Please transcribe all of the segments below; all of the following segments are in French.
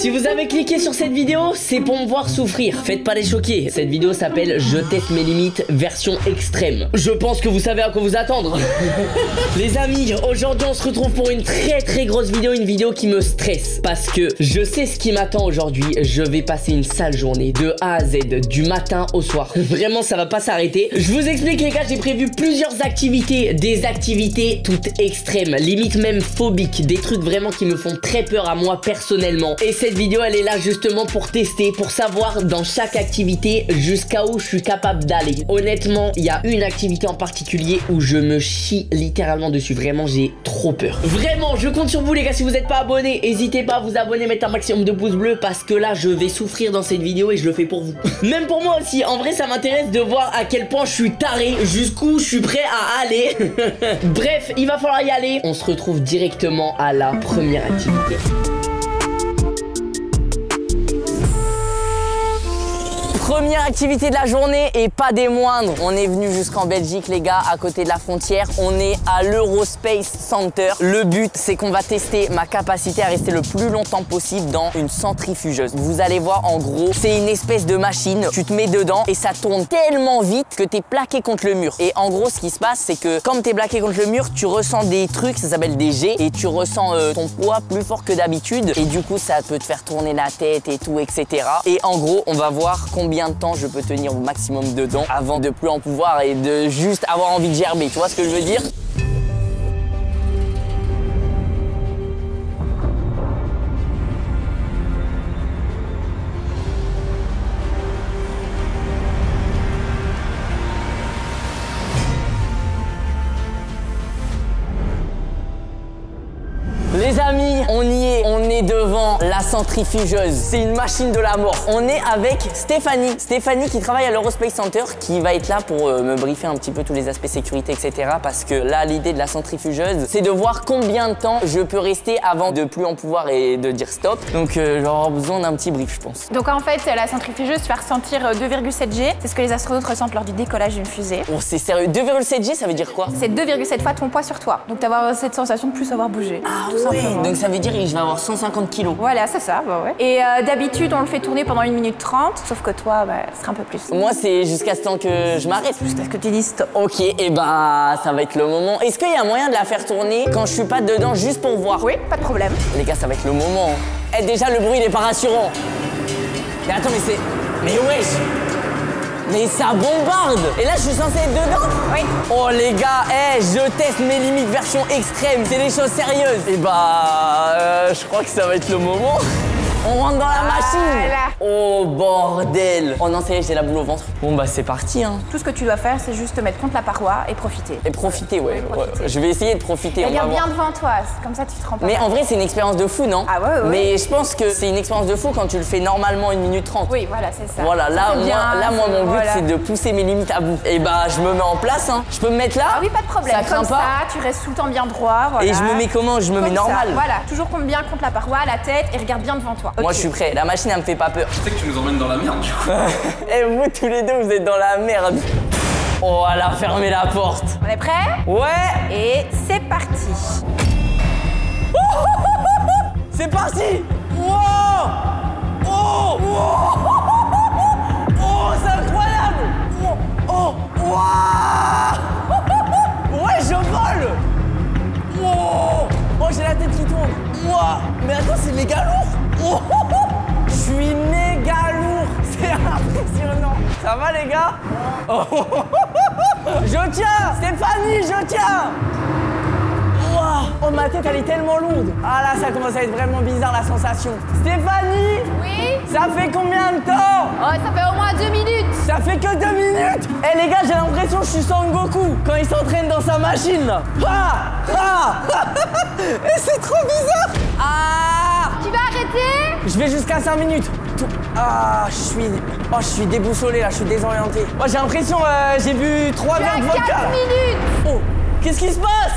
Si vous avez cliqué sur cette vidéo, c'est pour me voir souffrir. Faites pas les choquer. Cette vidéo s'appelle Je teste mes limites version extrême. Je pense que vous savez à quoi vous attendre. Les amis, aujourd'hui on se retrouve pour une très grosse vidéo. Une vidéo qui me stresse parce que je sais ce qui m'attend aujourd'hui. Je vais passer une sale journée de A à Z, du matin au soir. Vraiment ça va pas s'arrêter. Je vous explique les gars, j'ai prévu plusieurs activités. Des activités toutes extrêmes, limite même phobiques. Des trucs vraiment qui me font très peur à moi personnellement. Et cette vidéo elle est là justement pour tester, pour savoir dans chaque activité jusqu'à où je suis capable d'aller. Honnêtement, il y a une activité en particulier où je me chie littéralement dessus. Vraiment, j'ai trop peur. Vraiment, je compte sur vous les gars. Si vous n'êtes pas abonnés, n'hésitez pas à vous abonner, mettre un maximum de pouces bleus parce que là, je vais souffrir dans cette vidéo et je le fais pour vous. Même pour moi aussi. En vrai, ça m'intéresse de voir à quel point je suis taré, jusqu'où je suis prêt à aller. Bref, il va falloir y aller. On se retrouve directement à la première activité. Première activité de la journée et pas des moindres. On est venu jusqu'en Belgique les gars, à côté de la frontière. On est à l'Eurospace Center. Le but c'est qu'on va tester ma capacité à rester le plus longtemps possible dans une centrifugeuse. Vous allez voir en gros, c'est une espèce de machine. Tu te mets dedans et ça tourne tellement vite que t'es plaqué contre le mur. Et en gros ce qui se passe c'est que comme t'es plaqué contre le mur, tu ressens des trucs, ça s'appelle des jets. Et tu ressens ton poids plus fort que d'habitude. Et du coup ça peut te faire tourner la tête et tout, etc. Et en gros on va voir combien de temps je peux tenir au maximum dedans avant de plus en pouvoir et de juste avoir envie de gerber, tu vois ce que je veux dire? Les amis, on y est, on est devant la centrifugeuse. C'est une machine de la mort. On est avec Stéphanie. Stéphanie qui travaille à l'Eurospace Center, qui va être là pour me briefer un petit peu tous les aspects sécurité, etc. Parce que là, l'idée de la centrifugeuse, c'est de voir combien de temps je peux rester avant de plus en pouvoir et de dire stop. Donc, je vais avoir besoin d'un petit brief, je pense. Donc en fait, la centrifugeuse va ressentir 2,7 G. C'est ce que les astronautes ressentent lors du décollage d'une fusée. Oh, c'est sérieux. 2,7 G, ça veut dire quoi? C'est 2,7 fois ton poids sur toi. Donc t'as cette sensation de plus savoir bouger. Ah ouais. Donc ça veut dire que je vais avoir 150 kilos. Voilà, c'est ça, bah ouais. Et d'habitude, on le fait tourner pendant 1 minute 30, sauf que toi, bah, ce sera un peu plus. Moi, c'est jusqu'à ce temps que je m'arrête. Jusqu'à ce que tu dises stop. Ok, et bah, ça va être le moment. Est-ce qu'il y a moyen de la faire tourner quand je suis pas dedans, juste pour voir? Oui, pas de problème. Les gars, ça va être le moment. Eh, déjà, le bruit, il est pas rassurant. Mais attends, mais c'est... Mais wesh! Mais ça bombarde! Et là, je suis censé être dedans? Oui. Oh les gars, je teste mes limites version extrême. C'est des choses sérieuses. Et bah, je crois que ça va être le moment. On rentre dans la machine. Oh bordel. Oh non, ça y est, j'ai la boule au ventre. Bon bah c'est parti hein. Tout ce que tu dois faire, c'est juste te mettre contre la paroi et profiter. Et profiter, ouais. Ouais. Je vais essayer de profiter. Regarde bien devant toi, comme ça tu te rends pas. Mais en vrai, c'est une expérience de fou, non? Ah ouais. Mais je pense que c'est une expérience de fou quand tu le fais normalement 1 minute 30. Oui, voilà, c'est ça. Voilà, là, moi, mon but, c'est de pousser mes limites à bout. Et bah, je me mets en place, hein. Je peux me mettre là? Ah oui, pas de problème. Ça craint comme pas. Ça, tu restes tout le temps bien droit. Voilà. Et je me mets comment? Je me mets normal. Voilà, toujours bien contre la paroi, la tête et regarde bien devant toi. Moi, je suis prêt. La machine, elle me fait pas peur. Tu sais que tu nous emmènes dans la merde, du coup. Et vous, tous les deux, vous êtes dans la merde. Oh, elle a fermé la porte. On est prêt? Ouais. Et c'est parti. C'est parti. Wow. Oh. Wow. Oh, c'est incroyable. Oh. Wow. Ouais, je vole. Wow. Oh, j'ai la tête qui tourne. Wow. Mais attends, c'est méga lourd. Oh. Je suis méga lourd. C'est impressionnant. Ça va les gars? Oh. Je tiens. Stéphanie, je tiens. Oh, ma tête, elle est tellement lourde. Ah là, ça commence à être vraiment bizarre, la sensation. Stéphanie? Oui? Ça fait combien de temps? Oh, ça fait au moins 2 minutes. Ça fait que 2 minutes? Eh les gars, j'ai l'impression que je suis Son Goku quand il s'entraîne dans sa machine, là. Et c'est trop bizarre. Tu vas arrêter? Je vais jusqu'à 5 minutes. Je suis déboussolé, là, je suis désorienté. J'ai l'impression, j'ai bu 3 verres de vodka. 4 minutes. Oh, qu'est-ce qui se passe?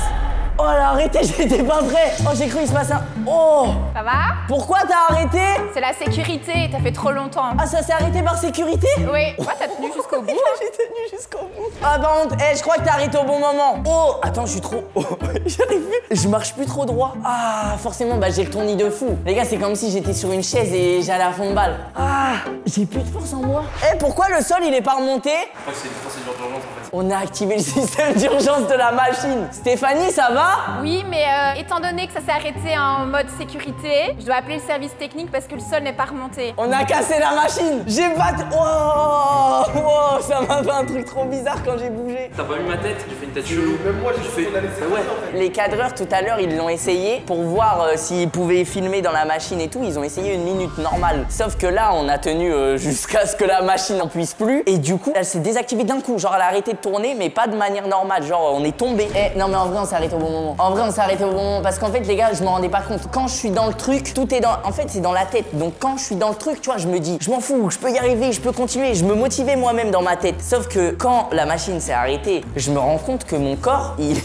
Oh là, arrêtez, j'étais pas prêt. Oh, j'ai cru il se passe un... Oh. Ça va? Pourquoi t'as arrêté? C'est la sécurité, t'as fait trop longtemps. Ah, ça s'est arrêté par sécurité? Oui. Ouais, t'as tenu jusqu'au bout. J'ai tenu jusqu'au bout. Ah, par contre, je crois que t'as arrêté au bon moment. Oh, attends, je suis trop... Oh, j'arrive plus. Je marche plus trop droit. Ah, forcément, bah j'ai le tournis de fou. Les gars, c'est comme si j'étais sur une chaise et j'allais à fond de balle. Ah, j'ai plus de force en moi. Pourquoi le sol, il est pas remonté? Je crois que c'est une procédure d'urgence en fait. On a activé le système d'urgence de la machine. Stéphanie, ça va? Oui, mais étant donné que ça s'est arrêté en mode sécurité, je dois appeler le service technique parce que le sol n'est pas remonté. On a cassé la machine. J'ai pas... Oh, oh, ça m'a fait un truc trop bizarre quand j'ai bougé. T'as pas vu ma tête? J'ai fait une tête chelou. Même moi, j'ai fait. Ouais. Les cadreurs, tout à l'heure, ils l'ont essayé pour voir s'ils pouvaient filmer dans la machine et tout. Ils ont essayé 1 minute normale. Sauf que là, on a tenu jusqu'à ce que la machine n'en puisse plus. Et du coup, elle s'est désactivée d'un coup. Genre, elle a arrêté de tourner, mais pas de manière normale. Genre, on est tombé. Non, mais en vrai, on s'est arrêté au bon moment. En vrai, on s'est arrêté au bon moment. Parce qu'en fait, les gars, je m'en rendais pas compte. Quand je suis dans le truc, tout est dans... En fait, c'est dans la tête. Donc, quand je suis dans le truc, tu vois, je me dis, je m'en fous, je peux y arriver, je peux continuer. Je me motivais moi-même dans ma tête. Sauf que quand la machine s'est arrêtée, je me rends compte que mon corps, il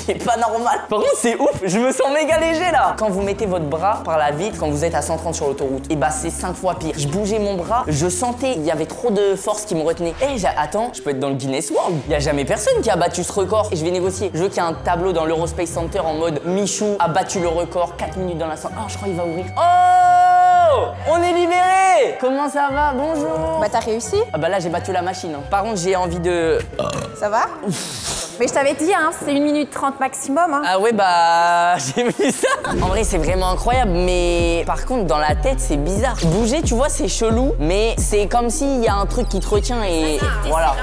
est pas normal. Par contre, c'est ouf. Je me sens méga léger, là. Quand vous mettez votre bras par la vitre, quand vous êtes à 130 sur l'autoroute, et bah, c'est 5 fois pire. Je bougeais mon bras, je sentais, il y avait trop de force qui me retenait. Attends, je peux être dans le Guinness World. Il y a jamais personne qui a battu ce record. Et je vais négocier. Je veux qu'il y ait un tableau dans l'Eurospace Center en mode Michou a battu le record, 4 minutes dans la salle. Oh, je crois qu'il va ouvrir. Oh, on est libéré. Comment ça va? Bonjour. Bah, t'as réussi? Ah bah là, j'ai battu la machine. Par contre, j'ai envie de... Ça va? Mais je t'avais dit, hein, c'est 1 minute 30 maximum. Hein. Ah ouais, bah, j'ai vu ça. En vrai, c'est vraiment incroyable, mais par contre, dans la tête, c'est bizarre. Bouger, tu vois, c'est chelou, mais c'est comme s'il y a un truc qui te retient et voilà.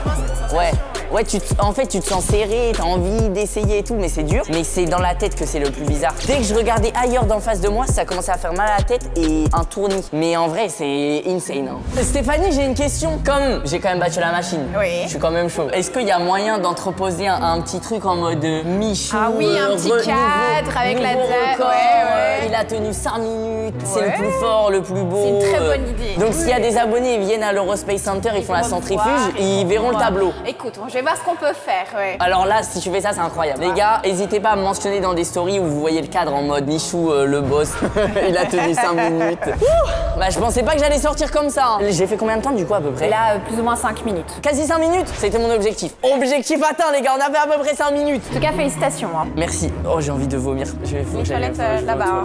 Ouais. Ouais, en fait, tu te sens serré, t'as envie d'essayer et tout, mais c'est dur. Mais c'est dans la tête que c'est le plus bizarre. Dès que je regardais ailleurs d'en face de moi, ça commençait à faire mal à la tête et un tournis. Mais en vrai, c'est insane. Hein. Stéphanie, j'ai une question. Comme j'ai quand même battu la machine, oui. Je suis quand même chaud. Est-ce qu'il y a moyen d'entreposer un petit truc en mode Michou? Ah oui, un petit cadre avec la date. Ouais. Il a tenu 5 minutes. C'est le plus fort, le plus beau. C'est une très bonne idée. Donc s'il y a des abonnés, ils viennent à l'Eurospace Center, ils font la centrifuge, ils verront le tableau. Écoute, je vais voir ce qu'on peut faire, ouais. Alors là, si tu fais ça, c'est incroyable. Les gars, n'hésitez pas à me mentionner dans des stories où vous voyez le cadre en mode Michou, le boss. Il a tenu 5 minutes. Bah, je pensais pas que j'allais sortir comme ça. Hein. J'ai fait combien de temps du coup à peu près? Là, plus ou moins 5 minutes. Quasi 5 minutes? C'était mon objectif. Objectif atteint, les gars, on a fait à peu près 5 minutes. En tout cas, félicitations. Hein. Merci. Oh, j'ai envie de vomir. Les toilettes là-bas.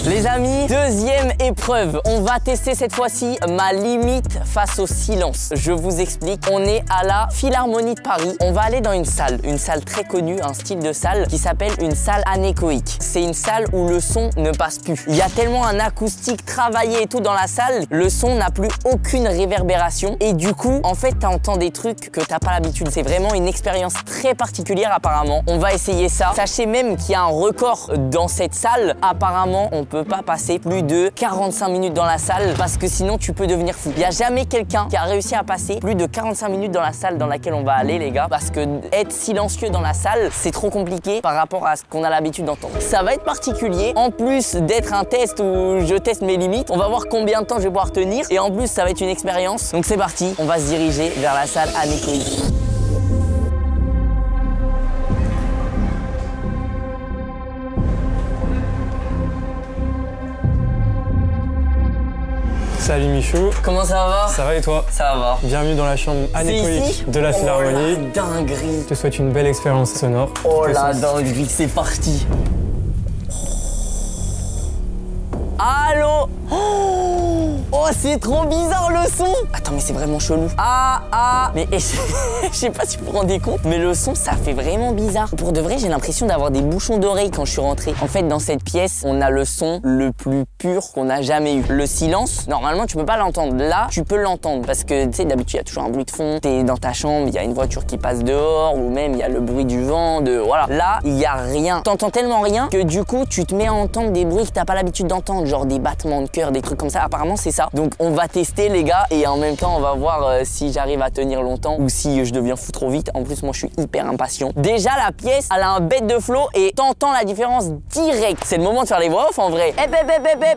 Les amis, deuxième épreuve. On va tester cette fois-ci ma limite face au silence. Je vous explique. On est à la Philharmonie de Paris. On va aller dans une salle très connue, un style de salle qui s'appelle une salle anéchoïque. C'est une salle où le son ne passe plus. Il y a tellement un acoustique travaillé et tout dans la salle, le son n'a plus aucune réverbération. Et du coup, en fait, t'entends des trucs que t'as pas l'habitude. C'est vraiment une expérience très particulière apparemment. On va essayer ça. Sachez même qu'il y a un record dans cette salle. Apparemment, on peut pas passer plus de 45 minutes dans la salle parce que sinon tu peux devenir fou. Il n'y a jamais quelqu'un qui a réussi à passer plus de 45 minutes dans la salle dans laquelle on va aller, les gars, parce que être silencieux dans la salle, c'est trop compliqué par rapport à ce qu'on a l'habitude d'entendre. Ça va être particulier. En plus d'être un test où je teste mes limites, on va voir combien de temps je vais pouvoir tenir et en plus ça va être une expérience. Donc c'est parti, on va se diriger vers la salle anéchoïque. Salut Michou. Comment ça va? Ça va et toi? Ça va. Bienvenue dans la chambre anéchoïque de la Philharmonie. Oh la dinguerie. Je te souhaite une belle expérience sonore. Oh la dinguerie, c'est parti. Allô? Oh, c'est trop bizarre le son. Attends, mais c'est vraiment chelou. Mais je sais pas si vous vous rendez compte, mais le son, ça fait vraiment bizarre. Pour de vrai, j'ai l'impression d'avoir des bouchons d'oreilles quand je suis rentré. En fait, dans cette pièce, on a le son le plus pur qu'on a jamais eu. Le silence, normalement, tu peux pas l'entendre. Là, tu peux l'entendre parce que, tu sais, d'habitude, il y a toujours un bruit de fond. T'es dans ta chambre, il y a une voiture qui passe dehors ou même il y a le bruit du vent, voilà. Là, il y a rien. T'entends tellement rien que du coup, tu te mets à entendre des bruits que t'as pas l'habitude d'entendre, genre des battements de cœur, des trucs comme ça. Apparemment, c'est ça. Donc on va tester les gars et en même temps on va voir si j'arrive à tenir longtemps ou si je deviens fou trop vite. En plus moi je suis hyper impatient. Déjà la pièce elle a un bête de flow et t'entends la différence direct. C'est le moment de faire les voix off en vrai.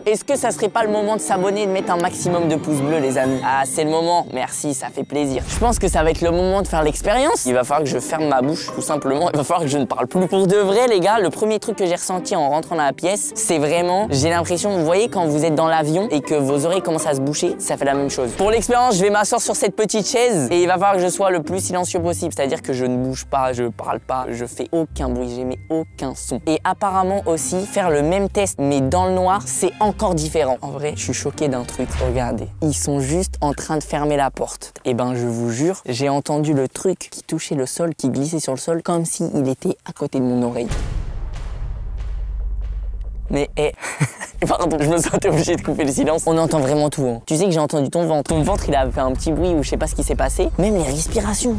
Est-ce que ça serait pas le moment de s'abonner et de mettre un maximum de pouces bleus les amis? Ah c'est le moment, merci, ça fait plaisir. Je pense que ça va être le moment de faire l'expérience. Il va falloir que je ferme ma bouche tout simplement, il va falloir que je ne parle plus. Pour de vrai les gars, le premier truc que j'ai ressenti en rentrant dans la pièce, c'est vraiment, j'ai l'impression, vous voyez quand vous êtes dans l'avion et que vos oreilles commencent à se boucher, ça fait la même chose. Pour l'expérience, je vais m'asseoir sur cette petite chaise et il va falloir que je sois le plus silencieux possible, c'est-à-dire que je ne bouge pas, je parle pas, je fais aucun bruit, j'émets aucun son. Et apparemment aussi, faire le même test mais dans le noir, c'est encore différent. En vrai, je suis choqué d'un truc, regardez. Ils sont juste en train de fermer la porte. Et ben je vous jure, j'ai entendu le truc qui touchait le sol, qui glissait sur le sol, comme s'il était à côté de mon oreille. Mais pardon, je me sentais obligé de couper le silence. On entend vraiment tout. Hein. Tu sais que j'ai entendu ton ventre. Ton ventre, il a fait un petit bruit ou je sais pas ce qui s'est passé. Même les respirations.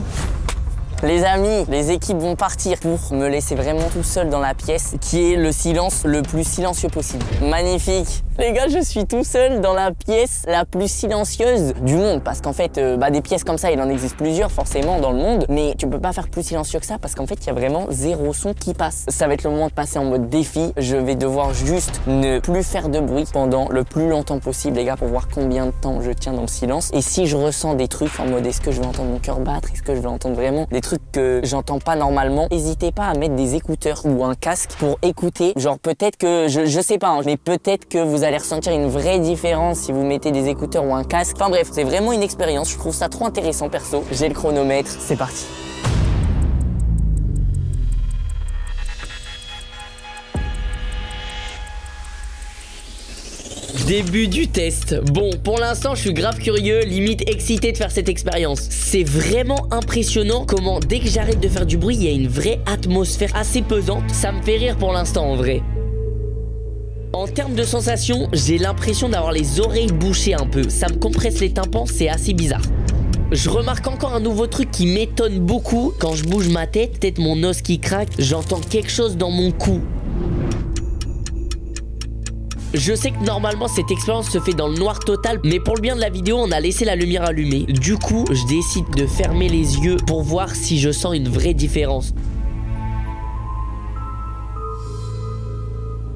Les amis, les équipes vont partir pour me laisser vraiment tout seul dans la pièce, qui est le silence le plus silencieux possible. Magnifique. Les gars, je suis tout seul dans la pièce la plus silencieuse du monde. Parce qu'en fait, des pièces comme ça, il en existe plusieurs forcément dans le monde. Mais tu peux pas faire plus silencieux que ça parce qu'en fait, il y a vraiment zéro son qui passe. Ça va être le moment de passer en mode défi. Je vais devoir juste ne plus faire de bruit pendant le plus longtemps possible, les gars, pour voir combien de temps je tiens dans le silence. Et si je ressens des trucs en mode est-ce que je vais entendre mon cœur battre, est-ce que je vais entendre vraiment des trucs que j'entends pas normalement, n'hésitez pas à mettre des écouteurs ou un casque pour écouter. Genre peut-être que, je sais pas, hein, mais peut-être que vous allez ressentir une vraie différence si vous mettez des écouteurs ou un casque. Enfin bref, c'est vraiment une expérience, je trouve ça trop intéressant perso. J'ai le chronomètre, c'est parti. Début du test. Bon, pour l'instant, je suis grave curieux, limite excité de faire cette expérience. C'est vraiment impressionnant comment, dès que j'arrête de faire du bruit, il y a une vraie atmosphère assez pesante. Ça me fait rire pour l'instant, en vrai. En termes de sensations, j'ai l'impression d'avoir les oreilles bouchées un peu. Ça me compresse les tympans, c'est assez bizarre. Je remarque encore un nouveau truc qui m'étonne beaucoup. Quand je bouge ma tête, peut-être mon os qui craque, j'entends quelque chose dans mon cou. Je sais que normalement cette expérience se fait dans le noir total, mais pour le bien de la vidéo on a laissé la lumière allumée. Du coup je décide de fermer les yeux pour voir si je sens une vraie différence.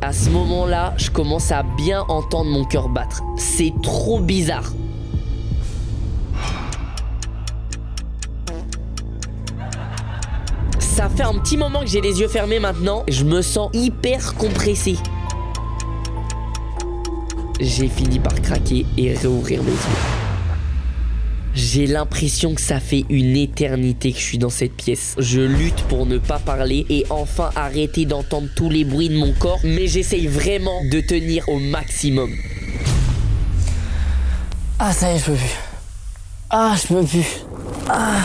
À ce moment là je commence à bien entendre mon cœur battre. C'est trop bizarre. Ça fait un petit moment que j'ai les yeux fermés maintenant. Je me sens hyper compressé. J'ai fini par craquer et réouvrir mes yeux. J'ai l'impression que ça fait une éternité que je suis dans cette pièce. Je lutte pour ne pas parler et enfin arrêter d'entendre tous les bruits de mon corps, mais j'essaye vraiment de tenir au maximum. Ah ça y est, je peux plus. Ah, je peux plus. Ah.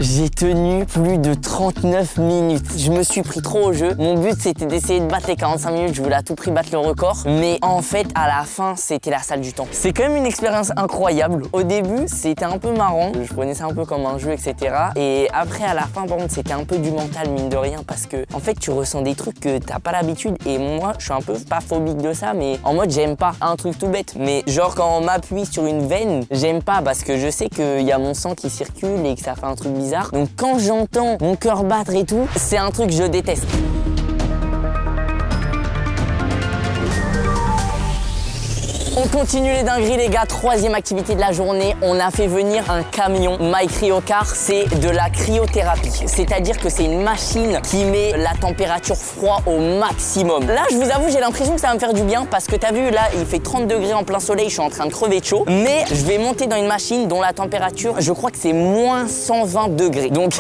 J'ai tenu plus de 39 minutes. Je me suis pris trop au jeu. Mon but, c'était d'essayer de battre les 45 minutes. Je voulais à tout prix battre le record. Mais en fait, à la fin, c'était la salle du temps. C'est quand même une expérience incroyable. Au début, c'était un peu marrant. Je prenais ça un peu comme un jeu, etc. Et après, à la fin, par contre, c'était un peu du mental, mine de rien. Parce que, en fait, tu ressens des trucs que t'as pas l'habitude. Et moi, je suis un peu pas phobique de ça, mais en mode, j'aime pas. Un truc tout bête. Mais genre, quand on m'appuie sur une veine, j'aime pas parce que je sais qu'il y a mon sang qui circule et que ça fait un truc bizarre. Donc quand j'entends mon cœur battre et tout, c'est un truc que je déteste. On continue les dingueries les gars, troisième activité de la journée, on a fait venir un camion My Cryocar, c'est de la cryothérapie. C'est-à-dire que c'est une machine qui met la température froid au maximum. Là je vous avoue j'ai l'impression que ça va me faire du bien parce que t'as vu là il fait 30 degrés en plein soleil, je suis en train de crever de chaud. Mais je vais monter dans une machine dont la température je crois que c'est moins 120 degrés. Donc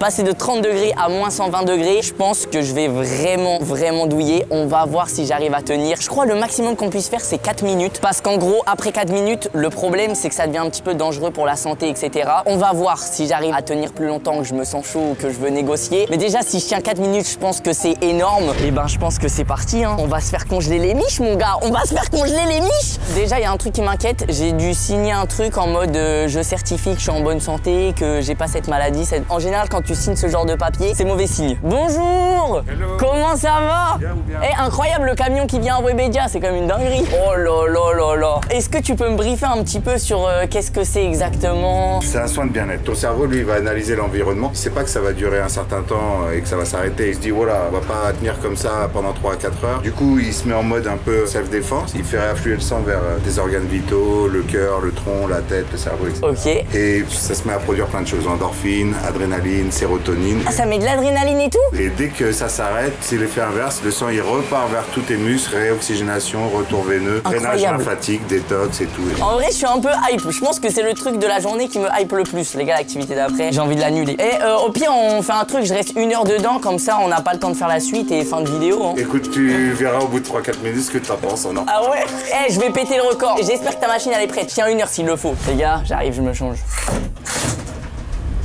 passer de 30 degrés à moins 120 degrés, je pense que je vais vraiment douiller. On va voir si j'arrive à tenir. Je crois le maximum qu'on puisse faire c'est 4 minutes. Parce qu'en gros, après 4 minutes, le problème, c'est que ça devient un petit peu dangereux pour la santé, etc. On va voir si j'arrive à tenir plus longtemps, que je me sens chaud ou que je veux négocier. Mais déjà, si je tiens 4 minutes, je pense que c'est énorme. Et ben, je pense que c'est parti, hein. On va se faire congeler les miches, mon gars. On va se faire congeler les miches. Déjà, il y a un truc qui m'inquiète. J'ai dû signer un truc en mode je certifie que je suis en bonne santé, que j'ai pas cette maladie. En général, quand tu signes ce genre de papier, c'est mauvais signe. Bonjour. Hello. Comment ça va? Bien ou bien? Eh, incroyable, le camion qui vient à Webedia, c'est comme une dinguerie. Oh là là là là là. Est-ce que tu peux me briefer un petit peu sur qu'est-ce que c'est exactement? C'est un soin de bien-être. Ton cerveau, lui, va analyser l'environnement. Il sait pas que ça va durer un certain temps et que ça va s'arrêter. Il se dit, voilà, on va pas tenir comme ça pendant 3 à 4 heures. Du coup, il se met en mode un peu self-défense. Il fait réaffluer le sang vers des organes vitaux, le cœur, le tronc, la tête, le cerveau, etc. Ok. Et ça se met à produire plein de choses. Endorphine, adrénaline, sérotonine. Ah, ça met de l'adrénaline et tout? Et dès que ça s'arrête, c'est l'effet inverse. Le sang, il repart vers tous tes muscles, réoxygénation, retour veineux, drainage lymphatique, détox et tout. En vrai, je suis un peu hype. Je pense que c'est le truc de la journée qui me hype le plus. Les gars, l'activité d'après, j'ai envie de l'annuler. Et au pire, on fait un truc, je reste 1 heure dedans, comme ça, on n'a pas le temps de faire la suite et fin de vidéo. Hein. Écoute, tu verras au bout de 3-4 minutes ce que t'en penses. Non. Ah ouais? Eh, je vais péter le record. J'espère que ta machine, elle est prête. Je tiens 1 heure s'il le faut. Les gars, j'arrive, je me change.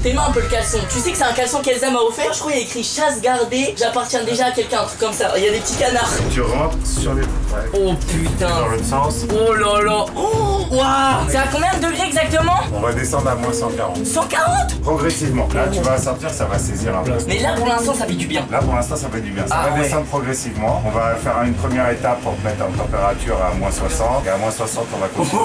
Tes mains un peu le caleçon. Tu sais que c'est un caleçon qu'Elsa m'a offert? Je crois qu'il y a écrit chasse gardée, j'appartiens déjà à quelqu'un, un truc comme ça. Il y a des petits canards. Tu rentres sur les... Ouais. Oh putain. Dans l'autre sens. Oh là là. Oh, waouh. C'est à combien de degrés exactement? On va descendre à moins 140. 140? Progressivement. Là, tu vas sortir, ça va saisir un peu. Mais là, pour l'instant, ça fait du bien. Là, pour l'instant, ça fait du bien. Ça Ah va ouais. descendre progressivement. On va faire une première étape pour te mettre en température à moins 60. Et à moins 60, on va continuer.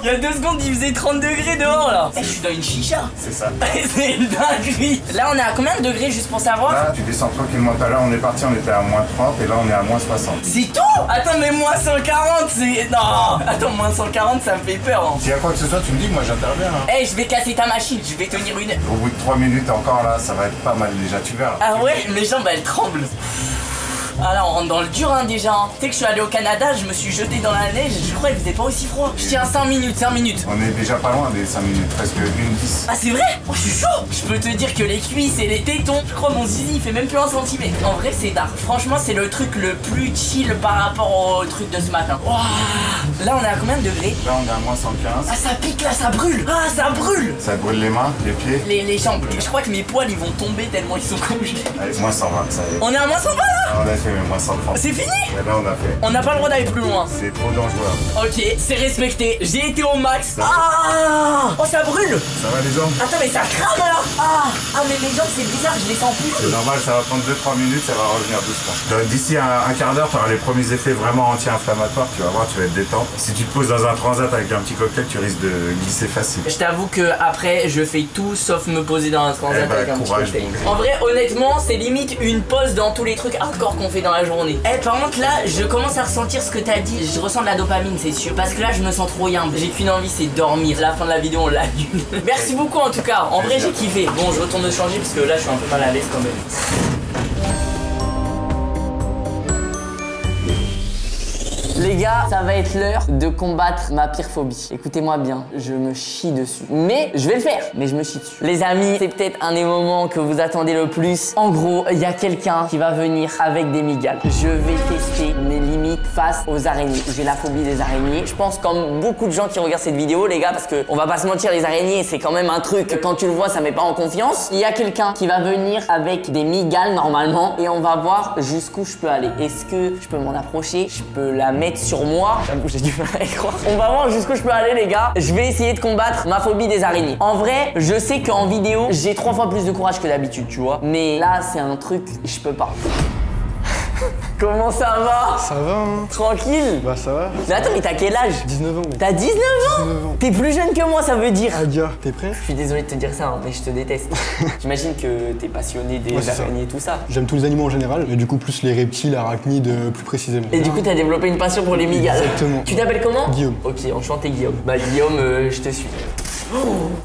Il y a 2 secondes, il faisait 30 degrés dehors là. Eh, je suis dans une chicha. C'est ça. C'est une dinguerie. Là, on est à combien de degrés juste pour savoir? Là, tu descends tranquillement. Tout à l'heure, on est parti, on était à moins 30. Et là, on est à moins 60. C'est tout? Attends, mais moins 140, c'est... Non. Attends, moins 140, ça me fait peur. Hein. S'il y a quoi que ce soit, tu me dis, moi j'interviens. Hein. Eh, je vais casser ta machine, je vais tenir 1 heure. Au bout de 3 minutes encore, là, ça va être pas mal déjà, tu verras. Ah ouais, mes jambes elles tremblent. Ah là on rentre dans le dur hein déjà. Tu sais que je suis allé au Canada, je me suis jeté dans la neige, je crois qu'il faisait pas aussi froid. Je tiens 5 minutes, 5 minutes. On est déjà pas loin des 5 minutes, presque 1:10. Ah c'est vrai? Oh je suis chaud. Je peux te dire que les cuisses et les tétons, je crois mon zizi il fait même plus 1 centimètre. En vrai c'est dark. Franchement c'est le truc le plus chill par rapport au truc de ce matin. Wow. Là on est à combien de degrés? Là on est à moins 115. Ah ça pique là, ça brûle. Ah ça brûle. Ça brûle les mains, les pieds. Les jambes. Je crois que mes poils ils vont tomber tellement ils sont congelés. Allez, moins 120, ça y est. On est à moins 120 là? On a fait moins 130. C'est fini? Et là on a fait. On n'a pas le droit d'aller plus loin. C'est trop dangereux. Ok, c'est respecté. J'ai été au max. Ah! Oh, ça brûle! Ça va les jambes? Attends, mais ça crame là! Ah, mais mes jambes, c'est bizarre, je les sens plus. C'est normal, ça va prendre 2-3 minutes, ça va revenir doucement. D'ici un quart d'heure, tu auras les premiers effets vraiment anti-inflammatoires. Tu vas voir, tu vas être détente. Si tu te poses dans un transat avec un petit cocktail, tu risques de glisser facile. Je t'avoue que après, je fais tout sauf me poser dans un transat Eh bah, avec un petit courage, cocktail. bon. En vrai, honnêtement, c'est limite une pause dans tous les trucs hardcore qu'on fait dans la journée. Eh, par contre, là, je commence à ressentir ce que t'as dit. Je ressens de la dopamine, c'est sûr. Parce que là, je me sens trop yimbe. J'ai qu'une envie, c'est dormir. La fin de la vidéo, on l'annule. Merci beaucoup en tout cas. En vrai, j'ai kiffé. Bon, je retourne me changer parce que là, je suis un peu mal à l'aise quand même. Les gars, ça va être l'heure de combattre ma pire phobie. Écoutez-moi bien, je me chie dessus. Mais je vais le faire, mais je me chie dessus. Les amis, c'est peut-être un des moments que vous attendez le plus. En gros, il y a quelqu'un qui va venir avec des migales. Je vais tester mes limites face aux araignées. J'ai la phobie des araignées. Je pense comme beaucoup de gens qui regardent cette vidéo, les gars, parce que on va pas se mentir, les araignées, c'est quand même un truc que quand tu le vois, ça met pas en confiance. Il y a quelqu'un qui va venir avec des migales normalement et on va voir jusqu'où je peux aller. Est-ce que je peux m'en approcher? Je peux la mettre sur moi. J'avoue, j'ai du mal à y croire. On va voir jusqu'où je peux aller, les gars. Je vais essayer de combattre ma phobie des araignées. En vrai, je sais qu'en vidéo, j'ai 3 fois plus de courage que d'habitude, tu vois. Mais là, c'est un truc, je peux pas. Comment ça va? Ça va, hein? Tranquille? Bah, ça va. Mais attends, mais t'as quel âge? 19 ans, mec. T'as 19 ans? 19 ans. T'es plus jeune que moi, ça veut dire. Ah, gars, t'es prêt? Je suis désolé de te dire ça, hein, mais je te déteste. J'imagine que t'es passionné des Ouais, c'est ça. araignées et tout ça. J'aime tous les animaux en général, mais du coup, plus les reptiles, arachnides, plus précisément. Et du coup, t'as développé une passion pour les migales. Exactement. Tu t'appelles comment? Guillaume. Ok, enchanté Guillaume. Bah Guillaume, je te suis.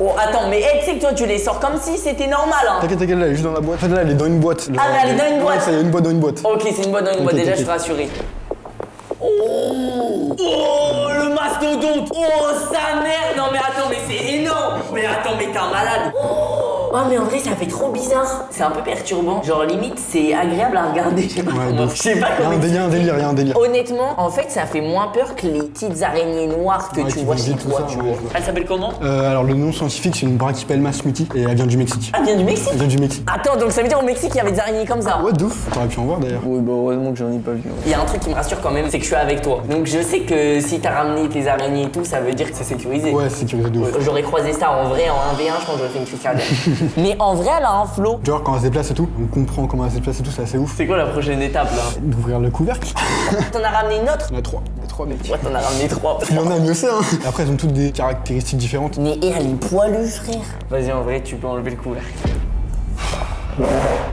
Oh, attends, mais hey, tu sais que toi, tu les sors comme si c'était normal, hein. T'inquiète, elle est juste dans la boîte. En fait, là, elle est dans une boîte. Ah, mais elle est dans une boîte. Ouais, ça y est, une boîte dans une boîte. Ok, c'est une boîte dans une boîte, Ok, déjà, je t'inquiète. suis rassuré. Oh, le mastodonte. Oh, sa mère. Non, mais attends, mais c'est énorme. Mais attends, mais t'es un malade. Oh, mais en vrai, ça fait trop bizarre. C'est un peu perturbant. Genre, limite, c'est agréable à regarder. Je sais pas Ouais, comment. de ouf. Je sais pas comment. Il y a un délire, il y a un délire. Honnêtement, en fait, ça fait moins peur que les petites araignées noires que Ouais, tu qui vois vont chez vite, tout toi, ça, tu ouais, vois. je vois. Elle s'appelle comment? Alors, le nom scientifique, c'est une Brachypelma smuti et elle vient du Mexique. Elle vient du Mexique. Elle vient du Mexique. Attends, donc ça veut dire au Mexique, il y avait des araignées comme ça? Ouais, de ouf. T'aurais pu en voir d'ailleurs. Oui, bah heureusement que j'en ai pas vu. Il y a un truc qui me rassure quand même, c'est que je suis avec toi. Donc je sais que si t'as ramené tes araignées et tout, ça veut dire que c'est sécurisé. Ouais, c'est sécurisé de ouf. J'aurais croisé ça en vrai en 1v1, je pense que j'aurais fait une crise cardiaque. Mais en vrai, elle a un flow. Genre quand elle se déplace et tout, on comprend comment elle se déplace et tout, c'est assez ouf. C'est quoi la prochaine étape là? D'ouvrir le couvercle. T'en as ramené une autre? Il y en a 3. Il y a 3 mecs. Ouais, t'en as ramené 3. Il y en a mieux ça, hein. Après, elles ont toutes des caractéristiques différentes. Mais elle est poilue, frère. Vas-y, en vrai, tu peux enlever le couvercle.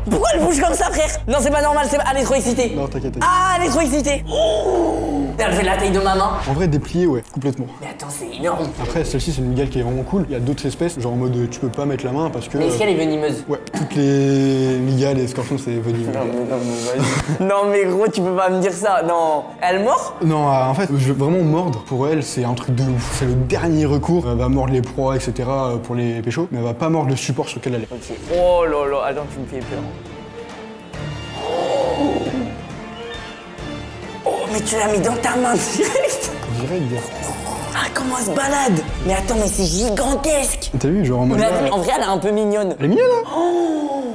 Pourquoi elle bouge comme ça, frère? Non, c'est pas normal, elle est trop excitée. Non, t'inquiète. Ah, elle est trop excitée. Elle fait la taille de ma main. En vrai, déplié, ouais, complètement. Mais attends, c'est énorme. Après, celle-ci, c'est une migale qui est vraiment cool. Il y a d'autres espèces, genre en mode tu peux pas mettre la main parce que. Mais est-ce qu'elle est venimeuse? Ouais, toutes les migales et scorpions, c'est venimeux. Non, mais gros, tu peux pas me dire ça. Non. Elle mord? Non, en fait, je veux vraiment mordre, pour elle, c'est un truc de ouf. C'est le dernier recours. Elle va mordre les proies, etc. pour les péchos, mais elle va pas mordre le support sur lequel elle est. Ok. Oh là là, attends, tu me fais peur. Oh, mais tu l'as mis dans ta main direct. Direct, gars. Ah, comment elle se balade? Mais attends, mais c'est gigantesque. T'as vu, genre en mode. Mais attends, mais en vrai, elle est un peu mignonne. Elle est mignonne, hein?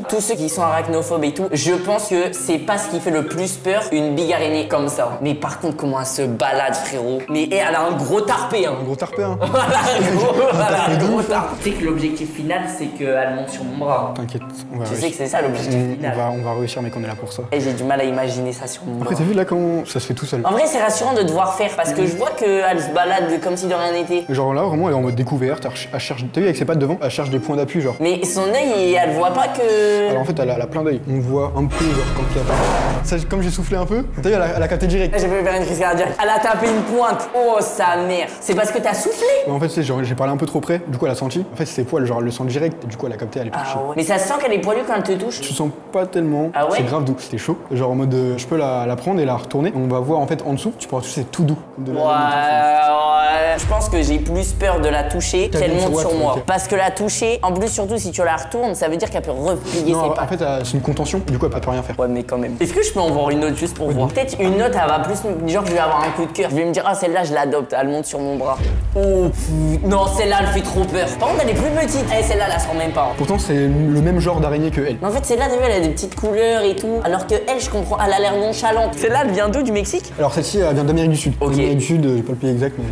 Tous ceux qui sont arachnophobes et tout, je pense que c'est pas ce qui fait le plus peur une big araignée comme ça. Mais par contre, comment elle se balade, frérot. Mais elle a un gros tarpé, hein. Un gros tarpé, hein. Un gros tarpé. Tu sais que l'objectif final, c'est qu'elle monte sur mon bras. T'inquiète, on va Tu sais réussir. que c'est ça l'objectif final. On va réussir, mec, on est là pour ça. Et j'ai du mal à imaginer ça sur mon bras. Après, t'as vu là comment ça se fait tout seul? En vrai, c'est rassurant de devoir faire parce que je vois qu'elle se balade comme si de rien n'était. Genre là, vraiment, elle est en mode découverte, elle cherche. T'as vu avec ses pattes devant, elle cherche des points d'appui, genre. Mais son œil, elle voit pas que. Alors en fait, elle a plein d'œil. On voit un peu, genre, quand il y a pas. Ça, comme j'ai soufflé un peu, t'as vu, elle a capté direct. J'ai fait faire une crise cardiaque. Elle a tapé une pointe. Oh, sa mère. C'est parce que t'as soufflé. Ouais, en fait, tu sais, genre, j'ai parlé un peu trop près, du coup, elle a senti. En fait, c'est ses poils, genre, elle le sent direct, et du coup, elle a capté, elle est plus Ah chaude. ouais. Mais ça se sent qu'elle est poilue quand elle te touche. Tu sens pas tellement, Ah ouais? c'est grave doux, c'était chaud. Genre en mode, je peux la prendre et la retourner. On va voir en fait en dessous, tu pourras toucher, c'est tout doux. De la- Ouais. Je pense que j'ai plus peur de la toucher T'as qu'elle vu monte sur sur Watt, moi. ok. Parce que la toucher, en plus, surtout si tu la retournes, ça veut dire qu'elle peut replier Non, ses en pattes. fait, c'est une contention, du coup, elle peut rien faire. Ouais, mais quand même. Est-ce que je peux en voir une autre juste pour voir? Peut-être une autre, elle va plus me. Genre, je vais avoir un coup de cœur. Je vais me dire, ah, celle-là, je l'adopte. Elle monte sur mon bras. Oh, non, celle-là, elle fait trop peur. Par contre, elle est plus petite. Eh, celle-là, elle la sent même pas. Pourtant, c'est le même genre d'araignée que elle. Mais en fait, celle-là, t'as vu, elle a des petites couleurs et tout. Alors que elle, je comprends, elle a l'air nonchalante. Celle-là, elle vient d'où? Du Mexique? Alors, celle-ci, elle vient d'Amérique du Sud. Ok. Amérique du Sud, j'ai pas le pays exact, mais.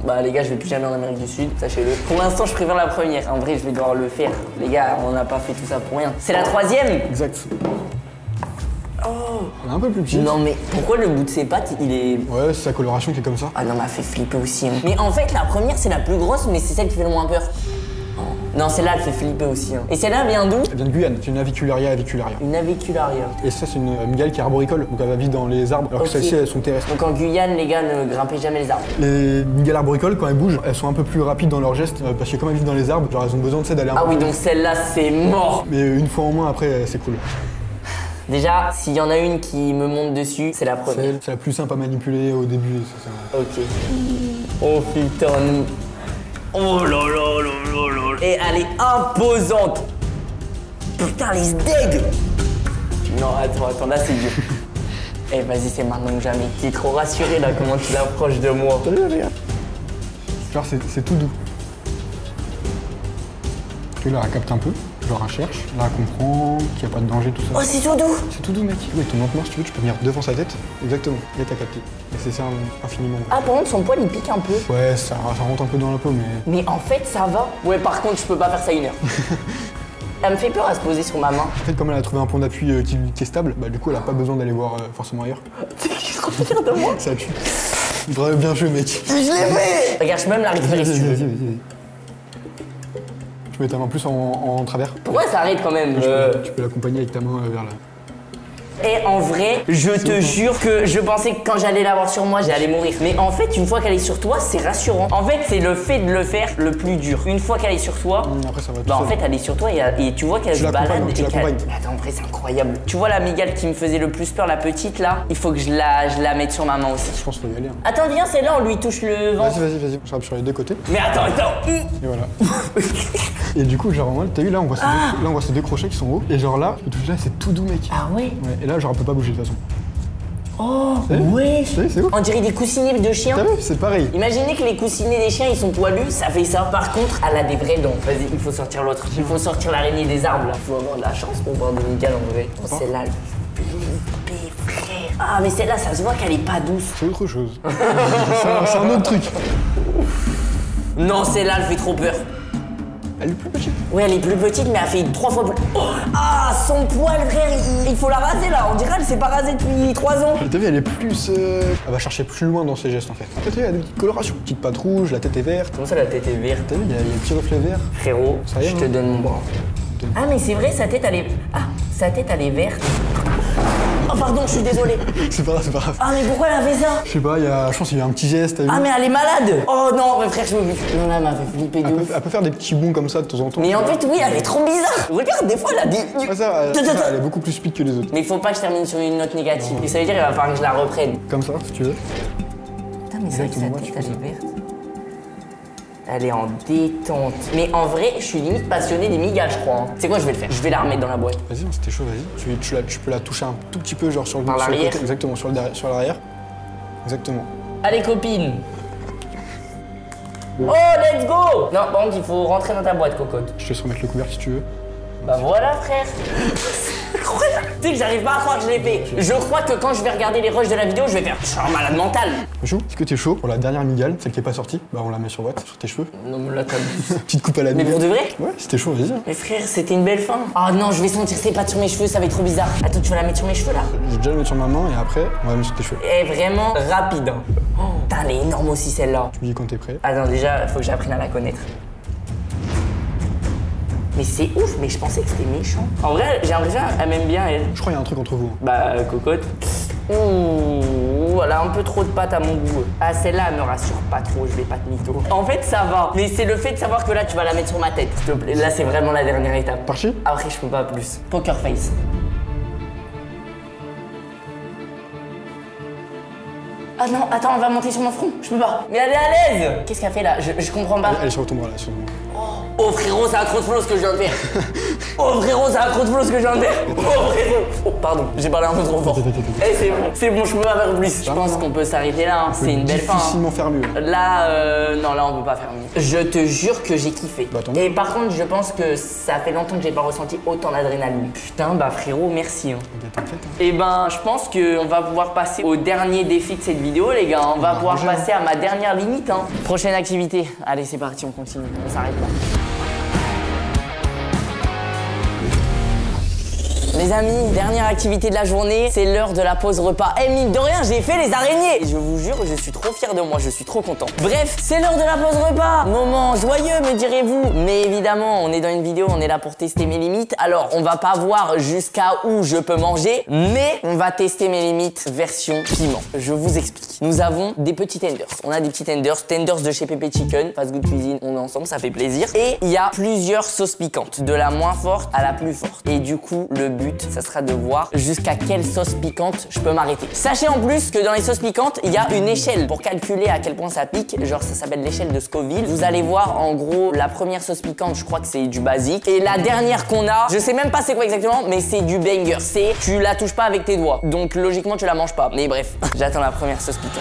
Bah les gars, je vais plus jamais en Amérique du Sud, sachez-le. Pour l'instant, je préfère la première. En vrai, je vais devoir le faire. Les gars, on n'a pas fait tout ça pour rien. C'est la troisième? Exact. Oh. Elle est un peu plus petite. Non mais pourquoi le bout de ses pattes, il est... Ouais, c'est sa coloration qui est comme ça. Ah non, m'a fait flipper aussi. Hein. Mais en fait, la première, c'est la plus grosse, mais c'est celle qui fait le moins peur. Oh. Non, celle-là, elle fait flipper aussi. Hein. Et celle-là vient d'où? Elle vient de Guyane, c'est une avicularia avicularia. Une avicularia. Et ça, c'est une migale qui est arboricole, donc elle va vivre dans les arbres, alors Ok. que celles-ci, elles sont terrestres. Donc en Guyane, les gars, ne grimpez jamais les arbres. Les migales arboricoles, quand elles bougent, elles sont un peu plus rapides dans leurs gestes, parce que comme elles vivent dans les arbres, genre elles ont besoin d'aller un Ah peu oui, plus donc celle-là, c'est mort. Mais une fois en moins, après, c'est cool. Déjà, s'il y en a une qui me monte dessus, c'est la première. C'est la plus simple à manipuler au début. Ça. Ok. Oh putain. Oh là là là là là. Et elle est imposante. Putain, les deg. Non, attends, là c'est dur. Eh, vas-y, c'est maintenant ou jamais. T'es trop rassuré là, comment tu l'approches de moi. Genre, c'est tout doux. Tu là, elle capte un peu, genre elle cherche, là elle comprend qu'il n'y a pas de danger, tout ça. Oh, c'est tout doux. C'est tout doux, mec. Oui, ton lentement, si tu veux, tu peux venir devant sa tête. Exactement. Là, t'as capté. Et c'est ça infiniment. Ah, par contre, son poil il pique un peu. Ouais, ça rentre un peu dans la peau, mais. Mais en fait, ça va. Ouais, par contre, je peux pas faire ça 1 heure. Elle me fait peur à se poser sur ma main. En fait, comme elle a trouvé un point d'appui qui est stable, bah du coup, elle a pas besoin d'aller voir forcément ailleurs. C'est qui trop fier de moi. Ça tue. Bravo, bien joué, mec. Je l'ai fait. Regarde, je peux même la récupérer si tu veux. Vas-y. Tu mets ta main plus en travers. Pourquoi ça arrête quand même Tu peux l'accompagner avec ta main vers là. Et en vrai, je te jure que je pensais que quand j'allais l'avoir sur moi, j'allais mourir. Mais en fait, une fois qu'elle est sur toi, c'est rassurant. En fait, c'est le fait de le faire le plus dur. Une fois qu'elle est sur toi, Après, ça va tout bah en seul. fait, elle est sur toi et tu vois qu'elle se l'accompagnes, balade. tu et qu'elle- l'accompagnes. Mais attends, en vrai, c'est incroyable. Tu vois la migale qui me faisait le plus peur, la petite là, il faut que je la mette sur ma main aussi. Je pense qu'il faut y aller. Hein. Attends, viens, celle-là, on lui touche le ventre. Vas-y. Je rappe sur les deux côtés. Mais attends. Et voilà. Et du coup, genre, moi, t'as vu, là, on voit ces deux crochets qui sont hauts. Et genre là, je peux toucher là, c'est tout doux, mec. Ah ouais. Ouais, et là, genre, elle peut pas bouger de toute façon. Oh, T'as vu ouais. T'as vu, c'est ouf. On dirait des coussinets de chiens. T'as vu, c'est pareil. Imaginez que les coussinets des chiens ils sont poilus, ça fait ça. Par contre, elle a des vrais dents. Vas-y, il faut sortir l'autre. Il faut sortir l'araignée des arbres là. Faut avoir de la chance pour voir des migales en vrai. Oh, celle-là, elle fait flipper, frère. Ah, mais celle-là, ça se voit qu'elle est pas douce. C'est autre chose. c'est un autre truc. Non, celle-là, elle fait trop peur. Elle est plus petite. Ouais, elle est plus petite, mais elle fait 3 fois plus. Oh ah, son poil, frère, il faut la raser là. On dirait qu'elle s'est pas rasée depuis 3 ans. T'as vu, elle est plus. Elle va chercher plus loin dans ses gestes en fait. Après, t'as vu, elle a des petites colorations. Petite patte rouge, la tête est verte. Comment ça, la tête est verte? T'as vu, il y a des petits reflets verts. Frérot, Ça y est, je te hein. donne mon bras. Ah, mais c'est vrai, sa tête, elle est. Ah, sa tête, elle est verte. Oh, pardon, je suis désolé. C'est pas grave, c'est pas grave. Ah, mais pourquoi elle a fait ça? Je sais pas, je pense qu'il y a un petit geste, t'as vu. Ah, mais elle est malade. Oh non, mais frère, je me. Non, là, elle m'a fait flipper de ouf. Elle peut faire des petits bonds comme ça de temps en temps. Mais en fait, oui, elle est trop bizarre. Regarde, des fois, elle a des. Ouais, ça, elle est beaucoup plus speed que les autres. Mais il faut pas que je termine sur une note négative. Et ça veut dire qu'il va falloir que je la reprenne. Comme ça, si tu veux. Putain, mais c'est vrai que sa Exactement, tête, tu elle fais est verte. Elle est en détente. Mais en vrai, je suis limite passionné des migas, je crois. Hein. C'est quoi, je vais le faire. Je vais la remettre dans la boîte. Vas-y, c'était chaud, vas-y. Tu peux la toucher un tout petit peu, genre sur le Par sur le l'arrière. côté. Exactement, sur l'arrière. Exactement. Allez, copine. Oh, let's go. Non, par contre, il faut rentrer dans ta boîte, cocotte. Je te laisse remettre le couvercle si tu veux. Bah voilà, frère. Incroyable. Tu sais que j'arrive pas à croire que je l'ai fait. Je crois que quand je vais regarder les rushs de la vidéo, je vais faire. Je suis un malade mental. Chou, est-ce que t'es chaud pour la dernière migale, celle qui est pas sortie? Bah, on la met sur boîte, sur tes cheveux. Non, mais là, t'as. Petite coupe à la Mais pour de vrai? Ouais, c'était chaud, vas-y. Mais frère, c'était une belle fin. Ah non, je vais sentir ses pattes sur mes cheveux, ça va être trop bizarre. Attends, tu vas la mettre sur mes cheveux là? Je vais déjà la mettre sur ma main et après, on va la mettre sur tes cheveux. Elle est vraiment rapide. Hein. Oh, putain, elle est énorme aussi celle-là. Tu me dis quand t'es prêt. Attends, déjà, faut que j'apprenne à la connaître. Mais c'est ouf, mais je pensais que c'était méchant. En vrai, j'ai l'impression qu'elle m'aime bien, elle. Je crois qu'il y a un truc entre vous. Bah, cocotte. Ouh, elle a un peu trop de pâte à mon goût. Ah, celle-là, elle me rassure pas trop, je vais pas te mytho. En fait, ça va. Mais c'est le fait de savoir que là, tu vas la mettre sur ma tête, s'il te plaît. Là, c'est vraiment la dernière étape. Parti? Après, je peux pas plus. Poker face. Ah non, attends, elle va monter sur mon front. Je peux pas. Mais elle est à l'aise. Qu'est-ce qu'elle fait là? Je comprends pas. Elle est sur ton bras là, sur ton bras. Oh frérot, ça a trop de flow ce que je viens de faire. Oh frérot, ça a trop de flow ce que je viens de faire. Oh frérot. Oh pardon, j'ai parlé un peu trop fort. Eh c'est bon, je peux pas faire plus. Je pense qu'on peut s'arrêter là, hein. C'est une belle fin. Difficilement faire mieux. Là, non, là on peut pas faire mieux. Je te jure que j'ai kiffé. Bah, tant mieux. Et par contre, je pense que ça fait longtemps que j'ai pas ressenti autant d'adrénaline. Putain, bah frérot, merci. Hein. T'inquiète. Et ben, je pense qu'on va pouvoir passer au dernier défi de cette vidéo, les gars. On va pouvoir passer à ma dernière limite. Hein. Prochaine activité. Allez, c'est parti, on continue. On s'arrête là. Les amis, dernière activité de la journée, c'est l'heure de la pause repas. Eh mine de rien, j'ai fait les araignées. Et je vous jure, je suis trop fier de moi, je suis trop content. Bref, c'est l'heure de la pause repas. Moment joyeux, me direz-vous. Mais évidemment, on est dans une vidéo, on est là pour tester mes limites. Alors, on va pas voir jusqu'à où je peux manger, mais on va tester mes limites version piment. Je vous explique. Nous avons des petits tenders. On a des petits tenders de chez Pepe Chicken, Fast Good Cuisine, on est ensemble, ça fait plaisir. Et il y a plusieurs sauces piquantes, de la moins forte à la plus forte. Et du coup, le but, ça sera de voir jusqu'à quelle sauce piquante je peux m'arrêter. Sachez en plus que dans les sauces piquantes, il y a une échelle pour calculer à quel point ça pique. Genre, ça s'appelle l'échelle de Scoville. Vous allez voir, en gros, la première sauce piquante, je crois que c'est du basique. Et la dernière qu'on a, je sais même pas c'est quoi exactement, mais c'est du banger. C'est, tu la touches pas avec tes doigts. Donc, logiquement, tu la manges pas. Mais bref, j'attends la première sauce piquante.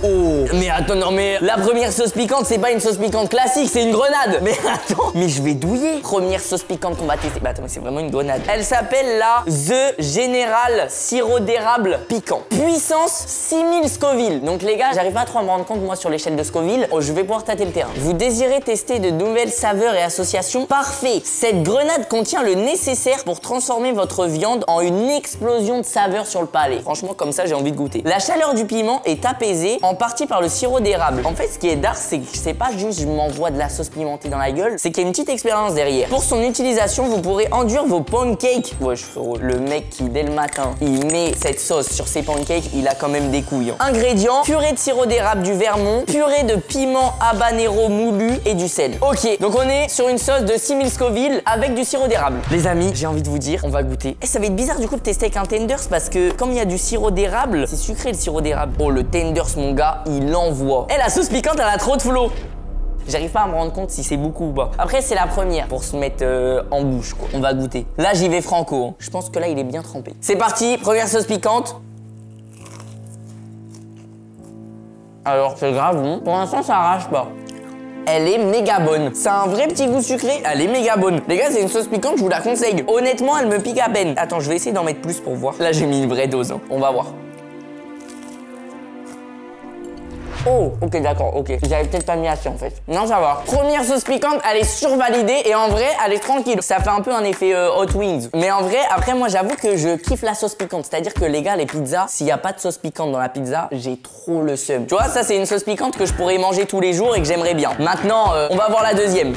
Oh, mais attends, non mais la première sauce piquante, c'est pas une sauce piquante classique, c'est une grenade. Mais attends, mais je vais douiller. Première sauce piquante qu'on va tester. Bah attends, mais c'est vraiment une grenade. Elle s'appelle la The General Sirop d'érable piquant. Puissance 6000 Scoville. Donc les gars, j'arrive pas trop à me rendre compte moi sur l'échelle de Scoville. Oh, je vais pouvoir tâter le terrain. Vous désirez tester de nouvelles saveurs et associations? Parfait. Cette grenade contient le nécessaire pour transformer votre viande en une explosion de saveurs sur le palais. Franchement, comme ça, j'ai envie de goûter. La chaleur du piment est apaisée en partie par le sirop d'érable. En fait, ce qui est dark, c'est que c'est pas juste je m'envoie de la sauce pimentée dans la gueule, c'est qu'il y a une petite expérience derrière. Pour son utilisation, vous pourrez enduire vos pancakes. Wesh frérot, le mec qui dès le matin, il met cette sauce sur ses pancakes, il a quand même des couilles. Hein. Ingrédients, purée de sirop d'érable du Vermont, purée de piment habanero moulu et du sel. Ok, donc on est sur une sauce de 6000 Scoville avec du sirop d'érable. Les amis, j'ai envie de vous dire, on va goûter. Et ça va être bizarre du coup de tester avec un tenders parce que comme il y a du sirop d'érable, c'est sucré le sirop d'érable. Oh, le tenders, mon gars, il envoie. Et la sauce piquante, elle a trop de flow. J'arrive pas à me rendre compte si c'est beaucoup ou pas. Après, c'est la première pour se mettre en bouche, quoi. On va goûter. Là, j'y vais franco. Hein. Je pense que là, il est bien trempé. C'est parti, première sauce piquante. Alors, c'est grave bon. Pour l'instant, ça arrache pas. Elle est méga bonne. C'est un vrai petit goût sucré. Elle est méga bonne. Les gars, c'est une sauce piquante, je vous la conseille. Honnêtement, elle me pique à peine. Attends, je vais essayer d'en mettre plus pour voir. Là, j'ai mis une vraie dose. Hein. On va voir. Oh, ok, d'accord, ok. J'avais peut-être pas mis assez en fait. Non, ça va. Première sauce piquante, elle est survalidée et en vrai, elle est tranquille. Ça fait un peu un effet Hot Wings. Mais en vrai, après, moi, j'avoue que je kiffe la sauce piquante. C'est-à-dire que les gars, les pizzas, s'il n'y a pas de sauce piquante dans la pizza, j'ai trop le seum. Tu vois, ça, c'est une sauce piquante que je pourrais manger tous les jours et que j'aimerais bien. Maintenant, on va voir la deuxième.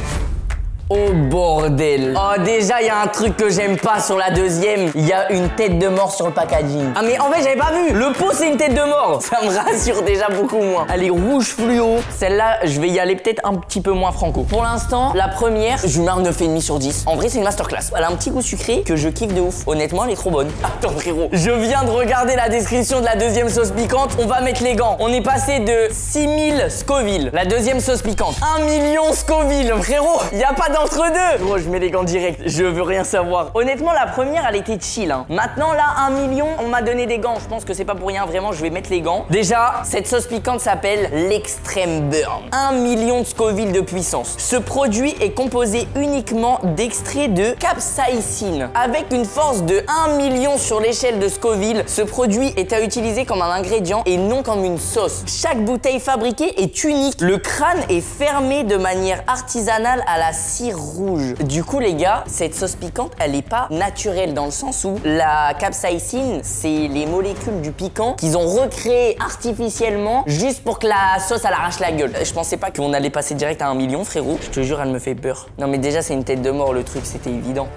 Oh bordel. Oh déjà il y a un truc que j'aime pas sur la deuxième. Il y a une tête de mort sur le packaging. Ah mais en fait j'avais pas vu. Le pot c'est une tête de mort. Ça me rassure déjà beaucoup moins. Elle est rouge fluo. Celle-là je vais y aller peut-être un petit peu moins franco. Pour l'instant la première je lui mets un 9,5 sur 10. En vrai c'est une masterclass. Elle a un petit goût sucré que je kiffe de ouf. Honnêtement elle est trop bonne. Attends frérot. Je viens de regarder la description de la deuxième sauce piquante. On va mettre les gants. On est passé de 6000 Scoville. La deuxième sauce piquante. 1 million Scoville. Frérot y a pas d'entre deux. Gros, je mets les gants direct, je veux rien savoir. Honnêtement, la première, elle était chill. Hein. Maintenant, là, 1 million, on m'a donné des gants. Je pense que c'est pas pour rien, vraiment, je vais mettre les gants. Déjà, cette sauce piquante s'appelle l'Extreme Burn. 1 million de Scoville de puissance. Ce produit est composé uniquement d'extraits de capsaïcine. Avec une force de 1 million sur l'échelle de Scoville, ce produit est à utiliser comme un ingrédient et non comme une sauce. Chaque bouteille fabriquée est unique. Le crâne est fermé de manière artisanale à la cire rouge. Du coup les gars, cette sauce piquante elle est pas naturelle dans le sens où la capsaïcine c'est les molécules du piquant qu'ils ont recréé artificiellement juste pour que la sauce elle arrache la gueule. Je pensais pas qu'on allait passer direct à 1 million frérot. Je te jure elle me fait peur. Non mais déjà c'est une tête de mort le truc, c'était évident.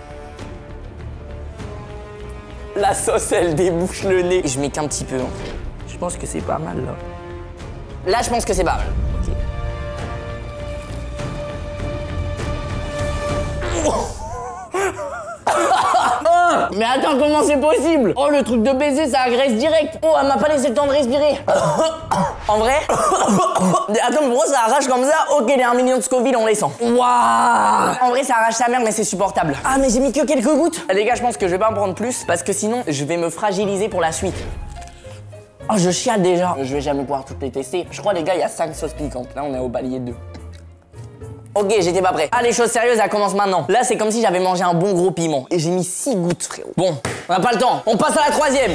La sauce elle débouche le nez. Je mets qu'un petit peu. Hein. Je pense que c'est pas mal là. Là je pense que c'est pas mal. Ok. Mais attends, comment c'est possible? Oh, le truc de baiser, ça agresse direct. Oh, elle m'a pas laissé le temps de respirer. En vrai? Attends, mais pourquoi ça arrache comme ça? Ok, les 1 million de Scoville, on les sent. Waouh! En vrai, ça arrache sa mère, mais c'est supportable. Ah, mais j'ai mis que quelques gouttes. Les gars, je pense que je vais pas en prendre plus parce que sinon, je vais me fragiliser pour la suite. Oh, je chiale déjà. Je vais jamais pouvoir toutes les tester. Je crois, les gars, il y a 5 sauces piquantes. Là, on est au palier 2. Ok, j'étais pas prêt. Ah, les choses sérieuses, elles commencent maintenant. Là, c'est comme si j'avais mangé un bon gros piment. Et j'ai mis 6 gouttes, frérot. Bon, on n'a pas le temps. On passe à la troisième.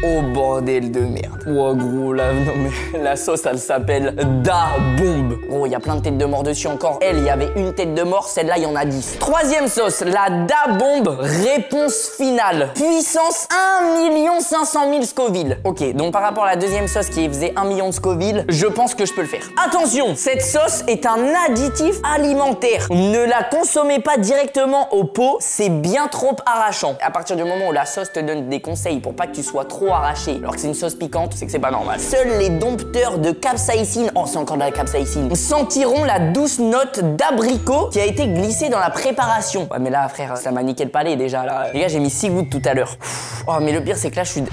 Oh bordel de merde. Oh gros là, non mais la sauce elle s'appelle Da Bomb. Oh il y a plein de têtes de mort dessus encore. Elle, il y avait une tête de mort, celle-là il y en a 10. Troisième sauce, la Da Bomb réponse finale. Puissance 1 500 000 Scoville. Ok, donc par rapport à la deuxième sauce qui faisait 1 million de Scoville, je pense que je peux le faire. Attention, cette sauce est un additif alimentaire. Ne la consommez pas directement au pot, c'est bien trop arrachant. À partir du moment où la sauce te donne des conseils pour pas que tu sois trop arraché, alors que c'est une sauce piquante, c'est que c'est pas normal. Seuls les dompteurs de capsaïcine, oh c'est encore de la capsaïcine, sentiront la douce note d'abricot qui a été glissée dans la préparation. Ouais mais là frère, ça m'a niqué le palais déjà là. Les gars j'ai mis 6 gouttes tout à l'heure. Oh mais le pire c'est que là je suis...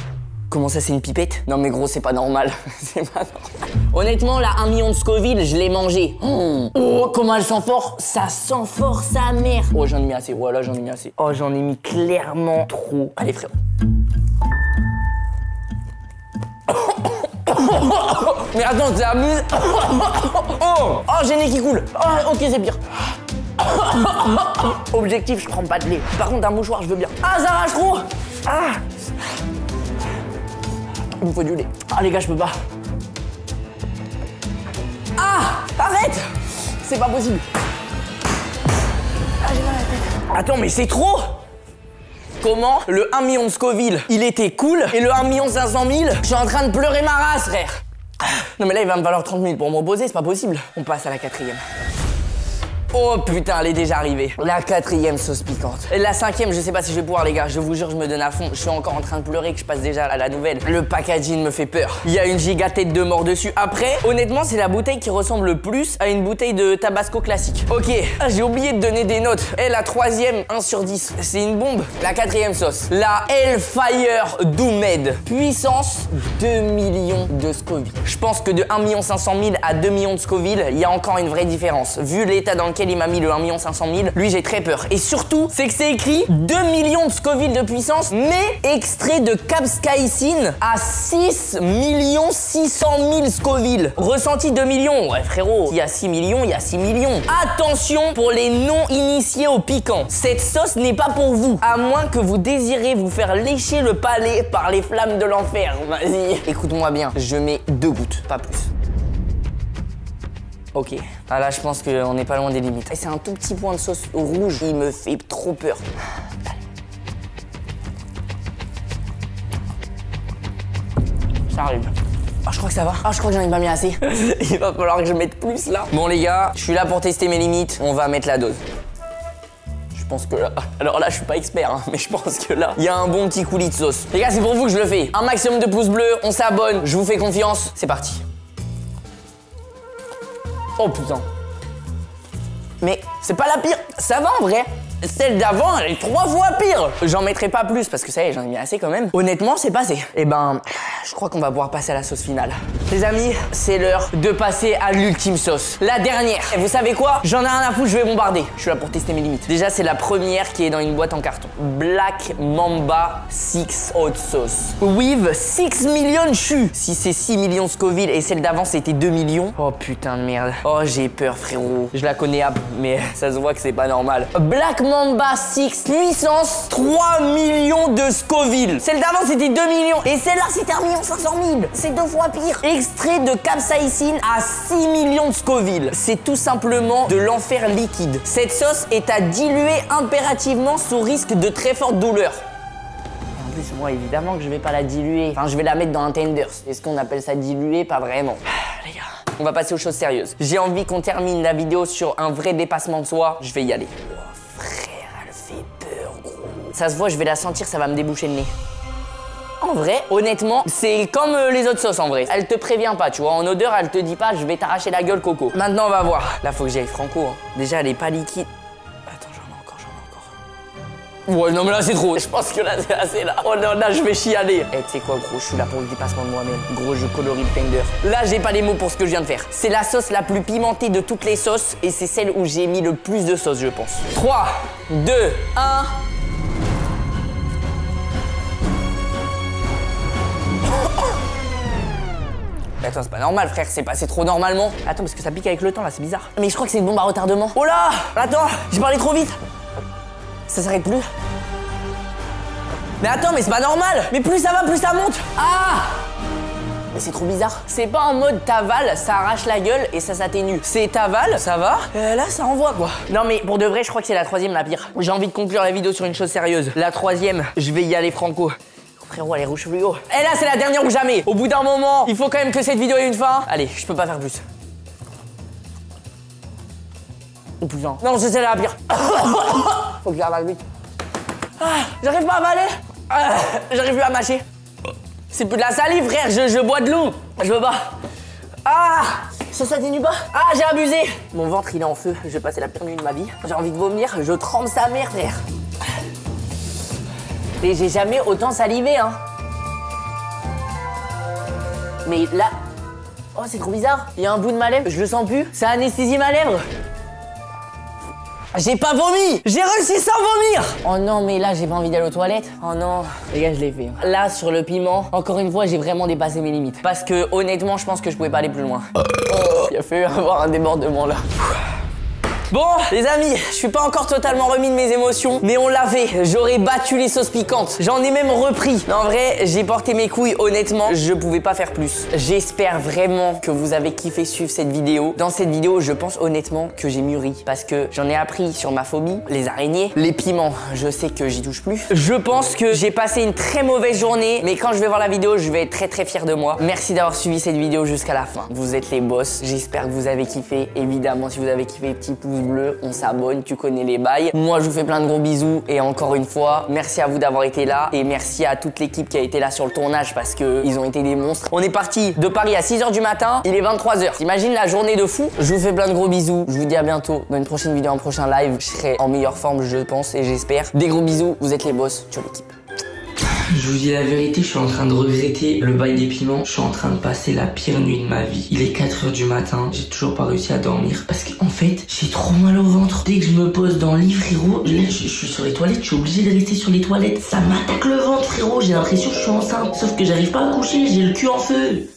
Comment ça c'est une pipette? Non mais gros c'est pas normal. C'est pas normal. Honnêtement là 1 million de Scoville je l'ai mangé. Oh comment elle sent fort. Ça sent fort sa mère. Oh j'en ai mis assez, voilà j'en ai mis assez. Oh j'en ai mis clairement trop. Allez frérot. Mais attends, c'est abusé. Oh, j'ai le nez qui coule. Oh, ok, c'est pire. Objectif, je prends pas de lait. Par contre, un mouchoir, je veux bien. Ah, ça arrache trop. Ah. Il me faut du lait. Ah, les gars, je peux pas. Ah, arrête. C'est pas possible. Ah, j'ai mal à la tête. Attends, mais c'est trop. Comment le 1 million de Scoville, il était cool, et le 1 500 000, je suis en train de pleurer ma race, frère. Non mais là, il va me falloir 30 000 pour m'opposer, c'est pas possible. On passe à la quatrième. Oh putain, elle est déjà arrivée. La quatrième sauce piquante. Et la cinquième, je sais pas si je vais pouvoir les gars, je vous jure, je me donne à fond. Je suis encore en train de pleurer que je passe déjà à la nouvelle. Le packaging me fait peur. Il y a une giga tête de mort dessus. Après, honnêtement, c'est la bouteille qui ressemble le plus à une bouteille de Tabasco classique. Ok, j'ai oublié de donner des notes. Et la troisième, 1 sur 10. C'est une bombe. La quatrième sauce, la Hellfire Doomed. Puissance 2 millions de Scoville. Je pense que de 1 500 000 à 2 millions de Scoville, il y a encore une vraie différence. Vu l'état dans lequel lequel il m'a mis le 1 500 000, lui j'ai très peur. Et surtout, c'est que c'est écrit 2 millions de Scoville de puissance, mais extrait de capsaïcine à 6 600 000 Scoville. Ressenti 2 millions. Ouais frérot, il y a 6 millions, il y a 6 millions. Attention pour les non-initiés au piquant. Cette sauce n'est pas pour vous, à moins que vous désirez vous faire lécher le palais par les flammes de l'enfer. Vas-y. Écoute-moi bien, je mets 2 gouttes, pas plus. Ok, ah là je pense qu'on n'est pas loin des limites. Et c'est un tout petit point de sauce rouge, il me fait trop peur. Ça arrive. Ah, je crois que ça va. Ah, je crois que j'en ai pas mis assez. Il va falloir que je mette plus là. Bon les gars, je suis là pour tester mes limites. On va mettre la dose. Je pense que là... Alors là, je suis pas expert, hein, mais je pense que là, il y a un bon petit coulis de sauce. Les gars, c'est pour vous que je le fais. Un maximum de pouces bleus, on s'abonne, je vous fais confiance. C'est parti. Oh putain. Mais c'est pas la pire. Ça va en vrai. Celle d'avant, elle est 3 fois pire. J'en mettrai pas plus parce que ça y est, j'en ai mis assez quand même. Honnêtement, c'est passé. Et ben, je crois qu'on va pouvoir passer à la sauce finale. Les amis, c'est l'heure de passer à l'ultime sauce. La dernière. Et vous savez quoi? J'en ai rien à foutre, je vais bombarder. Je suis là pour tester mes limites. Déjà, c'est la première qui est dans une boîte en carton. Black Mamba 6 Hot Sauce. With 6 millions de chus. Si c'est 6 millions de Scoville et celle d'avant, c'était 2 millions. Oh putain de merde. Oh, j'ai peur, frérot. Je la connais, mais ça se voit que c'est pas normal. Black Mamba 6 puissance 3 millions de Scoville. Celle d'avant c'était 2 millions et celle-là c'était 1 500 000. C'est 2 fois pire. Extrait de capsaïcine à 6 millions de Scoville. C'est tout simplement de l'enfer liquide. Cette sauce est à diluer impérativement sous risque de très forte douleur. Et en plus moi évidemment que je vais pas la diluer. Enfin je vais la mettre dans un tenders. Est-ce qu'on appelle ça diluer? Pas vraiment. Les gars, on va passer aux choses sérieuses. J'ai envie qu'on termine la vidéo sur un vrai dépassement de soi. Je vais y aller. Frère, elle fait peur, gros. Ça se voit, je vais la sentir, ça va me déboucher le nez. En vrai, honnêtement, c'est comme les autres sauces en vrai. Elle te prévient pas, tu vois. En odeur, elle te dit pas, je vais t'arracher la gueule, coco. Maintenant, on va voir. Là, faut que j'y aille franco. Hein. Déjà, elle est pas liquide. Attends, j'en ai encore. Ouais, non, mais là, c'est trop. Je pense que là, c'est assez, là. Oh non, là, je vais chialer. Eh, tu sais quoi, gros, je suis là pour le dépassement de moi-même. Gros, je colorie le tender. Là, j'ai pas les mots pour ce que je viens de faire. C'est la sauce la plus pimentée de toutes les sauces et c'est celle où j'ai mis le plus de sauce, je pense. 3, 2, 1... Attends, c'est pas normal, frère, c'est passé trop normalement. Attends, parce que ça pique avec le temps, là, c'est bizarre. Mais je crois que c'est une bombe à retardement. Oh là! Attends, j'ai parlé trop vite. Ça s'arrête plus. Mais attends, mais c'est pas normal. Mais plus ça va, plus ça monte. Ah! Mais c'est trop bizarre. C'est pas en mode t'avales, ça arrache la gueule et ça s'atténue. C'est t'avales, ça va. Là, ça envoie, quoi. Non, mais pour de vrai, je crois que c'est la troisième la pire. J'ai envie de conclure la vidéo sur une chose sérieuse. La troisième, je vais y aller franco. Frérot, elle est rouge fluo. Et là, c'est la dernière ou jamais. Au bout d'un moment, il faut quand même que cette vidéo ait une fin. Allez, je peux pas faire plus. Oh putain. Non, c'est celle-là la pire. Faut que j'arrive vite. Ah, j'arrive pas à avaler. Ah, j'arrive plus à mâcher. C'est plus de la salive, frère. Je bois de l'eau. Je veux pas. Ah, ça s'atténue pas. Ah, j'ai abusé. Mon ventre, il est en feu. Je vais passer la pire nuit de ma vie. J'ai envie de vomir. Je trempe sa mère, frère. Et j'ai jamais autant salivé, hein. Mais là... Oh, c'est trop bizarre. Il y a un bout de ma lèvre, je le sens plus. Ça anesthésie ma lèvre. J'ai pas vomi. J'ai réussi sans vomir. Oh non, mais là, j'ai pas envie d'aller aux toilettes. Oh non. Les gars, je l'ai fait. Là, sur le piment, encore une fois, j'ai vraiment dépassé mes limites. Parce que, honnêtement, je pense que je pouvais pas aller plus loin. Il a fallu avoir un débordement, là. Bon, les amis, je suis pas encore totalement remis de mes émotions, mais on l'a fait. J'aurais battu les sauces piquantes. J'en ai même repris. Mais en vrai, j'ai porté mes couilles, honnêtement, je pouvais pas faire plus. J'espère vraiment que vous avez kiffé suivre cette vidéo. Dans cette vidéo, je pense honnêtement que j'ai mûri. Parce que j'en ai appris sur ma phobie, les araignées, les piments. Je sais que j'y touche plus. Je pense que j'ai passé une très mauvaise journée, mais quand je vais voir la vidéo, je vais être très très fier de moi. Merci d'avoir suivi cette vidéo jusqu'à la fin. Vous êtes les boss. J'espère que vous avez kiffé. Évidemment, si vous avez kiffé, petit pouce bleu, on s'abonne, tu connais les bails. Moi, je vous fais plein de gros bisous et encore une fois, merci à vous d'avoir été là et merci à toute l'équipe qui a été là sur le tournage parce que ils ont été des monstres. On est parti de Paris à 6 h du matin, il est 23 h. T'imagines la journée de fou? Je vous fais plein de gros bisous. Je vous dis à bientôt dans une prochaine vidéo, un prochain live. Je serai en meilleure forme, je pense et j'espère. Des gros bisous, vous êtes les boss. Ciao l'équipe. Je vous dis la vérité, je suis en train de revisiter le bail des piments. Je suis en train de passer la pire nuit de ma vie. Il est 4 h du matin, j'ai toujours pas réussi à dormir. Parce qu'en fait, j'ai trop mal au ventre. Dès que je me pose dans le lit, frérot, là, je suis sur les toilettes, je suis obligé de rester sur les toilettes. Ça m'attaque le ventre, frérot. J'ai l'impression que je suis enceinte. Sauf que j'arrive pas à coucher, j'ai le cul en feu.